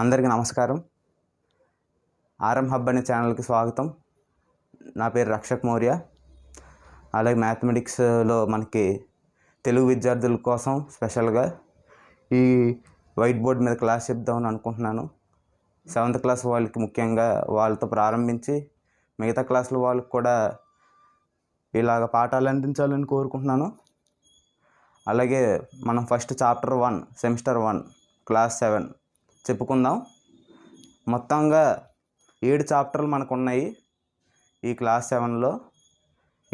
అందరికీ నమస్కారం. RM hub అనే ఛానల్కి స్వాగతం. నా పేరు రక్షక్ మౌర్య. అలాగే మ్యాథమెటిక్స్లో మనకి తెలుగు విద్యార్థుల కోసం స్పెషల్గా ఈ వైట్ బోర్డ్ మీద క్లాస్ చెప్దామని అనుకుంటున్నాను. 7th క్లాస్ వాళ్ళకి ముఖ్యంగా వాళ్ళతో ప్రారంభించి మిగతా క్లాసుల వాళ్ళకి కూడా ఇలాగ పాఠాలు అందించాలని కోరుకుంటున్నాను. అలాగే మనం ఫస్ట్ చాప్టర్ 1 సెమిస్టర్ 1 క్లాస్ 7 చెప్పుకుందాం. మొత్తంగా 7 చాప్టర్లు మనకు ఉన్నాయి. ఈ క్లాస్ 7లో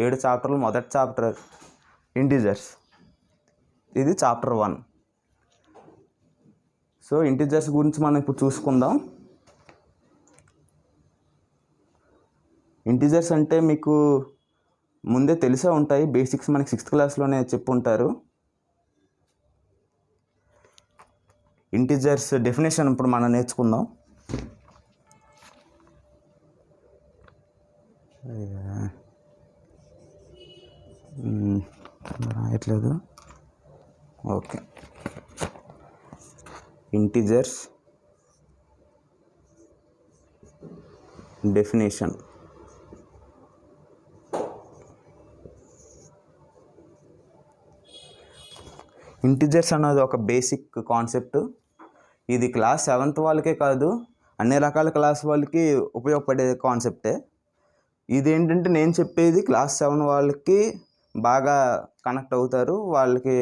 7 చాప్టర్లు. మొదటి చాప్టర్ ఇంటిజర్స్, ఇది చాప్టర్ 1. సో ఇంటిజర్స్ గురించి మనం ఇప్పుడు చూసుకుందాం. ఇంటిజర్స్ అంటే మీకు ముందే తెలిసే ఉంటాయి, బేసిక్స్ మనకి 6th క్లాస్లోనే చెప్పుంటారు. ఇంటిజర్స్ డెఫినేషన్ ఇప్పుడు మనం నేర్చుకుందాం. రాయట్లేదు. Okay, integers definition. ఇంటిజర్స్ అన్నది ఒక బేసిక్ కాన్సెప్ట్. ఇది క్లాస్ 7th వాళ్ళకే కాదు, అన్ని రకాల క్లాస్ వాళ్ళకి ఉపయోగపడే కాన్సెప్టే. ఇది ఏంటంటే నేను చెప్పేది క్లాస్ 7 వాళ్ళకి బాగా కనెక్ట్ అవుతారు. వాళ్ళకి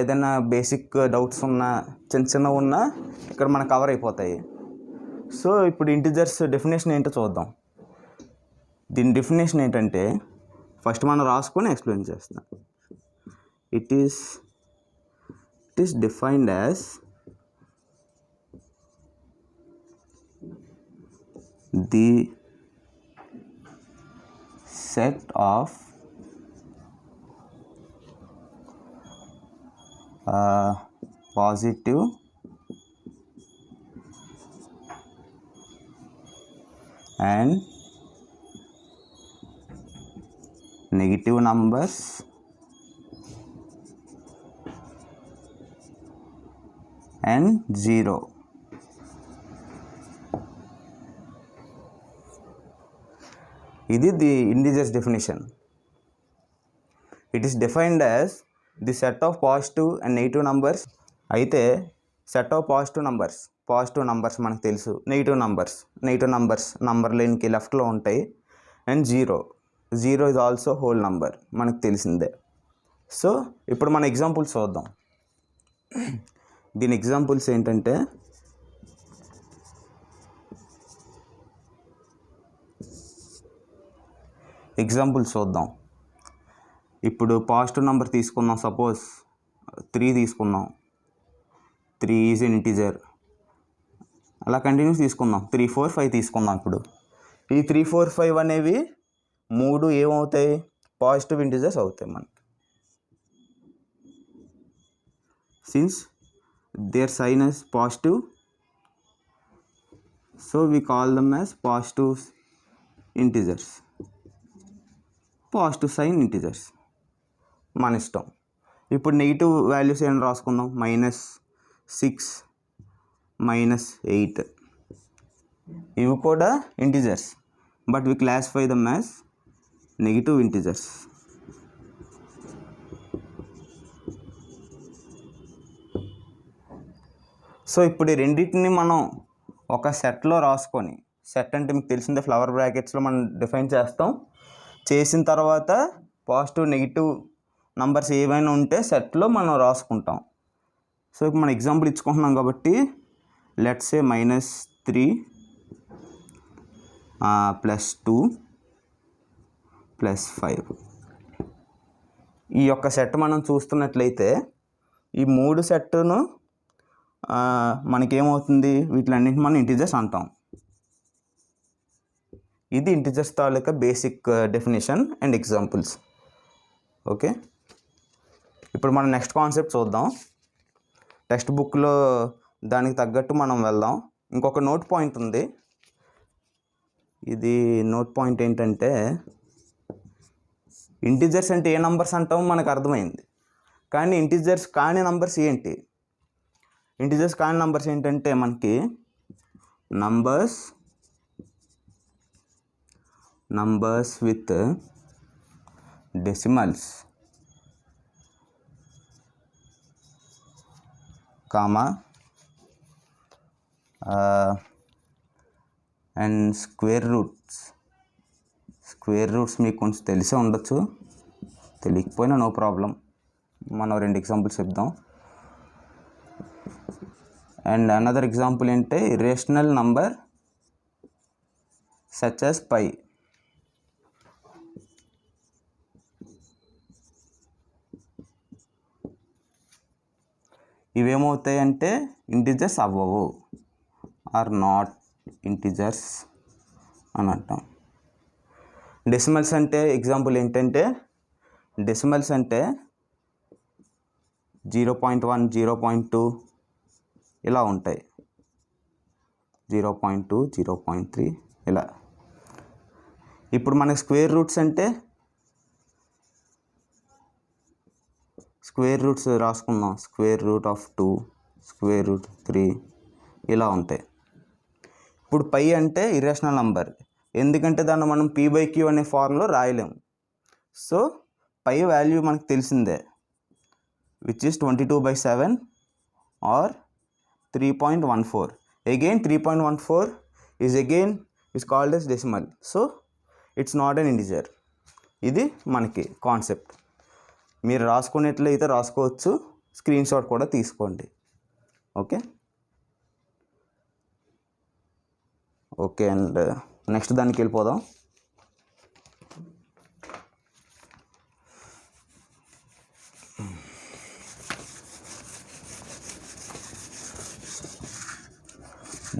ఏదైనా బేసిక్ డౌట్స్ ఉన్నా, చిన్న ఉన్నా ఇక్కడ మనకు కవర్ అయిపోతాయి. సో ఇప్పుడు ఇంటిజర్స్ డెఫినేషన్ ఏంటో చూద్దాం. దీని డెఫినేషన్ ఏంటంటే ఫస్ట్ మనం రాసుకొని ఎక్స్ప్లెయిన్ చేస్తాం. It is defined as the set of positive and negative numbers and 0. ఇది the integers definition. It is defined as the set of positive and negative numbers. అయితే set of positive numbers మనకు తెలుసు. Negative numbers number లైన్కి లెఫ్ట్లో ఉంటాయి. And zero is also whole number, మనకు తెలిసిందే. So ఇప్పుడు మన ఎగ్జాంపుల్స్ చూద్దాం. దీని ఎగ్జాంపుల్స్ ఏంటంటే చూద్దాం. ఇప్పుడు పాజిటివ్ నెంబర్ తీసుకుందాం. సపోజ్ 3 తీసుకుందాం. 3 ఈజ్ ఎన్ ఇంటిజర్. అలా కంటిన్యూస్ తీసుకుందాం. 3, 4, 5 తీసుకుందాం. ఇప్పుడు ఈ 3, 4, 5 అనేవి 3 ఏమవుతాయి? పాజిటివ్ ఇంటిజర్స్ అవుతాయి మనకి. Since their sign is positive, so we call them as positive integers. Positive sign integers మన ఇష్టం. ఇప్పుడు నెగిటివ్ వాల్యూస్ ఏమైనా రాసుకుందాం. -6, -8 ఇవి కూడా integers, but we classify them as negative integers. So ఇప్పుడు ఈ రెండింటిని మనం ఒక సెట్లో రాసుకొని, సెట్ అంటే మీకు తెలిసిందే, ఫ్లవర్ బ్రాకెట్స్లో మనం డిఫైన్ చేస్తాం. చేసిన తర్వాత పాజిటివ్ నెగిటివ్ నంబర్స్ ఏవైనా ఉంటే సెట్లో మనం రాసుకుంటాం. సో ఇప్పుడు మనం ఎగ్జాంపుల్ ఇచ్చుకుంటున్నాం కాబట్టి లెట్స్ సే -3 +2 +5 ఈ యొక్క సెట్ మనం చూస్తున్నట్లయితే ఈ 3 సెట్టును మనకేమవుతుంది? వీటిలన్నింటిని మనం ఇంటిజర్స్ అంటాం. ఇది integers taluka basic definition and examples. Okay, ఇప్పుడు మనం నెక్స్ట్ కాన్సెప్ట్ చూద్దాం. టెక్స్ట్ బుక్లో దానికి తగ్గట్టు మనం వెళ్దాం. ఇంకొక నోట్ పాయింట్ ఉంది. ఇది నోట్ పాయింట్ ఏంటంటే ఇంటిజర్స్ అంటే ఏ నంబర్స్ అంటామో మనకు అర్థమైంది. కానీ ఇంటిజర్స్ కాని నంబర్స్ ఏంటి? ఇంటిజర్స్ కాని నంబర్స్ ఏంటంటే మనకి numbers with decimals, comma, and square roots మీకు కొంచెం తెలిసే ఉండొచ్చు, తెలియకపోయినా నో ప్రాబ్లం. మనం 2 ఎగ్జాంపుల్స్ చెప్దాం. అండ్ అనదర్ ఎగ్జాంపుల్ ఏంటంటే ఇర్రేషనల్ నంబర్ సచ్ యాజ్ పై. ఇవేమవుతాయంటే ఇంటిజర్స్ అవ్వవు, ఆర్ నాట్ ఇంటిజర్స్ అని అంటాం. డెసిమల్స్ అంటే ఎగ్జాంపుల్ ఏంటంటే డెసిమల్స్ అంటే 0.1, 0.2 ఇలా ఉంటాయి, 0.2, 0.3 ఇలా. ఇప్పుడు మనకి స్క్వేర్ రూట్స్ అంటే స్క్వేర్ రూట్స్ రాసుకుందాం. Square root of 2, square root 3 ఇలా ఉంటాయి. ఇప్పుడు పై అంటే ఇర్రేషనల్ నంబర్, ఎందుకంటే దాన్ని మనం p/q అనే ఫార్ములో రాయలేము. సో పై వాల్యూ మనకు తెలిసిందే, which is 22/7 are 3.14. Again 3.14 is called as decimal, so it's not an integer. ఇది మనకి కాన్సెప్ట్. మీరు రాసుకునేట్లయితే రాసుకోవచ్చు, స్క్రీన్ షాట్ కూడా తీసుకోండి. ఓకే అండ్ నెక్స్ట్ దానికి వెళ్ళిపోదాం.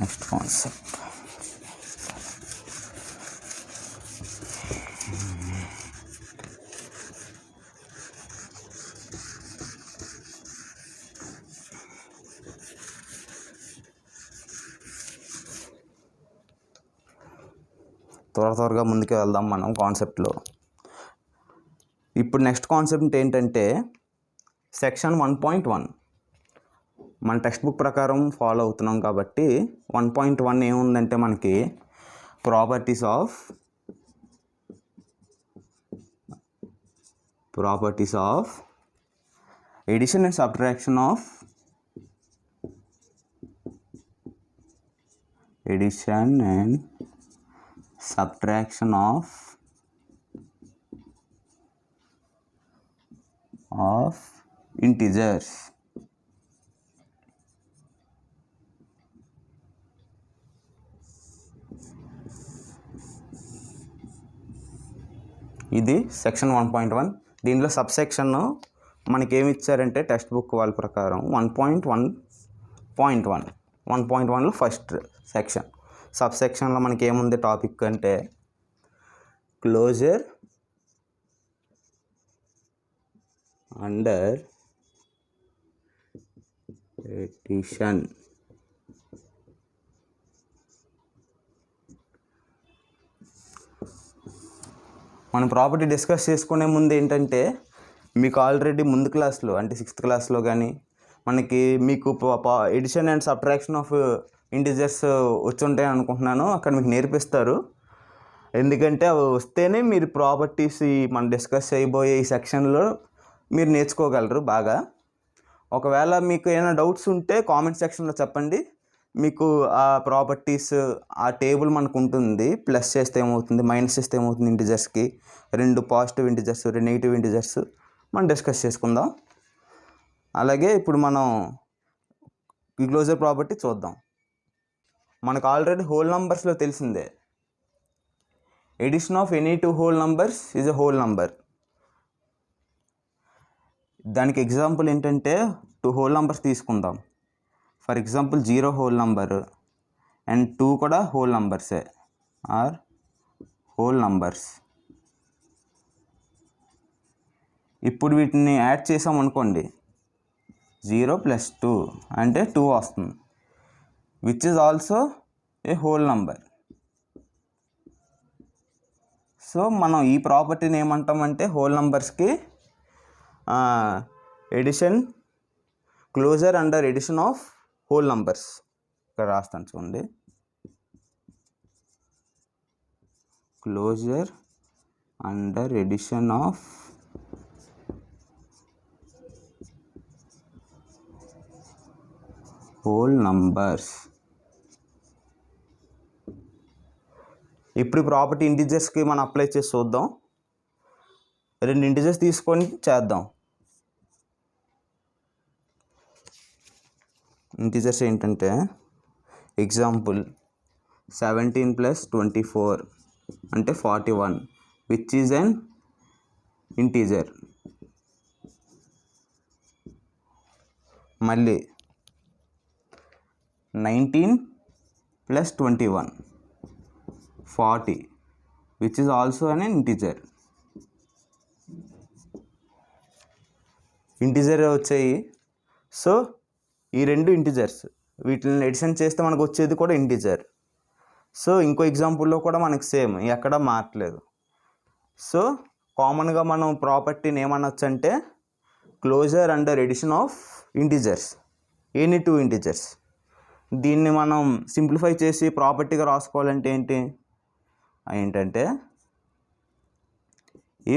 నెక్స్ట్ కాన్సెప్ట్ త్వరగా ముందుకు వెళ్దాం మనం కాన్సెప్ట్లో. ఇప్పుడు నెక్స్ట్ కాన్సెప్ట్ ఏంటంటే సెక్షన్ 1.1. మన టెక్స్ట్ బుక్ ప్రకారం ఫాలో అవుతున్నాం కాబట్టి 1.1 ఏముందంటే మనకి properties of addition and subtraction of integers. ఇది సెక్షన్ 1.1. దీనిలో సబ్ సెక్షన్ మనకి ఏమి ఇచ్చారంటే టెక్స్ట్ బుక్ వాళ్ళ ప్రకారం 1.1.1. 1.1లో ఫస్ట్ సెక్షన్. సబ్ సెక్షన్లో మనకి ఏముంది టాపిక్ అంటే క్లోజర్ అండర్ ఎడిషన్. మనం ప్రాపర్టీ డిస్కస్ చేసుకునే ముందు ఏంటంటే మీకు ఆల్రెడీ ముందు క్లాస్లో అంటే 6th క్లాస్లో కానీ మీకు addition and subtraction of integers వచ్చి ఉంటాయి అనుకుంటున్నాను. అక్కడ మీకు నేర్పిస్తారు, ఎందుకంటే అవి వస్తేనే మీరు ప్రాపర్టీస్ మనం డిస్కస్ చేయబోయే ఈ సెక్షన్లో మీరు నేర్చుకోగలరు బాగా. ఒకవేళ మీకు ఏమైనా డౌట్స్ ఉంటే కామెంట్ సెక్షన్లో చెప్పండి. మీకు ఆ ప్రాపర్టీస్ ఆ టేబుల్ మనకు ఉంటుంది. ప్లస్ చేస్తే ఏమవుతుంది, మైనస్ చేస్తే ఏమవుతుంది, ఇంటిజర్స్కి 2 పాజిటివ్ ఇంటిజర్స్ 2 నెగిటివ్ ఇంటిజర్స్ మనం డిస్కస్ చేసుకుందాం. అలాగే ఇప్పుడు మనం ఈ క్లోజర్ ప్రాపర్టీ చూద్దాం. మనకు ఆల్రెడీ హోల్ నంబర్స్లో తెలిసిందే, addition of any 2 whole numbers is a whole number. దానికి ఎగ్జాంపుల్ ఏంటంటే 2 హోల్ నంబర్స్ తీసుకుందాం. For example 0 whole number and 2 కూడా హోల్ నంబర్సే ఆర్ హోల్ నంబర్స్. ఇప్పుడు వీటిని యాడ్ చేసాం అనుకోండి, 0 + 2 అంటే 2 వస్తుంది, which is also a whole number. So మనం ఈ ప్రాపర్టీని ఏమంటామంటే హోల్ నంబర్స్కి addition, closure under addition of whole numbers. ఇక్కడ రాస్తాను చూడండి. Closure under addition of whole numbers. ఇప్పుడు ప్రాపర్టీ ఇంటిజర్స్కి మనం అప్లై చేసి చూద్దాం. 2 ఇంటిజర్స్ తీసుకొని చేద్దాం. ఇంటిజర్స్ ఏంటంటే ఎగ్జాంపుల్ 17 + 24 అంటే 41 విచ్ ఈజ్ అన్ ఇంటిజర్. మళ్ళీ 19 + 21 40 which is also an integer. Integer వచ్చాయి. సో ఈ 2 ఇంటిజర్స్, వీటిని ఎడిషన్ చేస్తే మనకు వచ్చేది కూడా ఇంటిజర్. సో ఇంకో ఎగ్జాంపుల్లో కూడా మనకు సేమ్, ఎక్కడ మారట్లేదు. సో కామన్గా మనం ప్రాపర్టీని ఏమనొచ్చు అంటే closure under addition of integers, any 2 integers. దీన్ని మనం సింప్లిఫై చేసి ప్రాపర్టీగా రాసుకోవాలంటే ఏంటంటే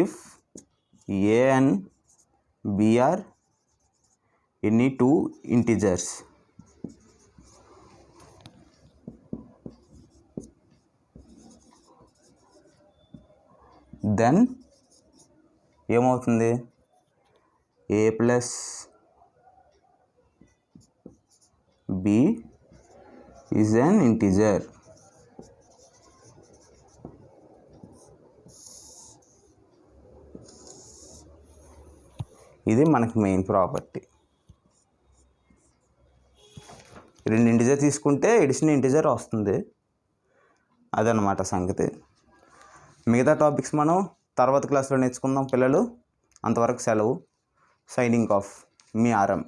if A and B are any 2 integers, then ఏమవుతుంది, A plus B is an integer. ఇది మనకి మెయిన్ ప్రాపర్టీ. 2 ఇంటిజర్ తీసుకుంటే ఎడిషన్ ఇంటిజర్ వస్తుంది. అదనమాట సంగతి. మిగతా టాపిక్స్ మనం తర్వాత క్లాస్లో నేర్చుకుందాం పిల్లలు. అంతవరకు సెలవు. సైనింగ్ ఆఫ్, మీ ఆర్ఎం.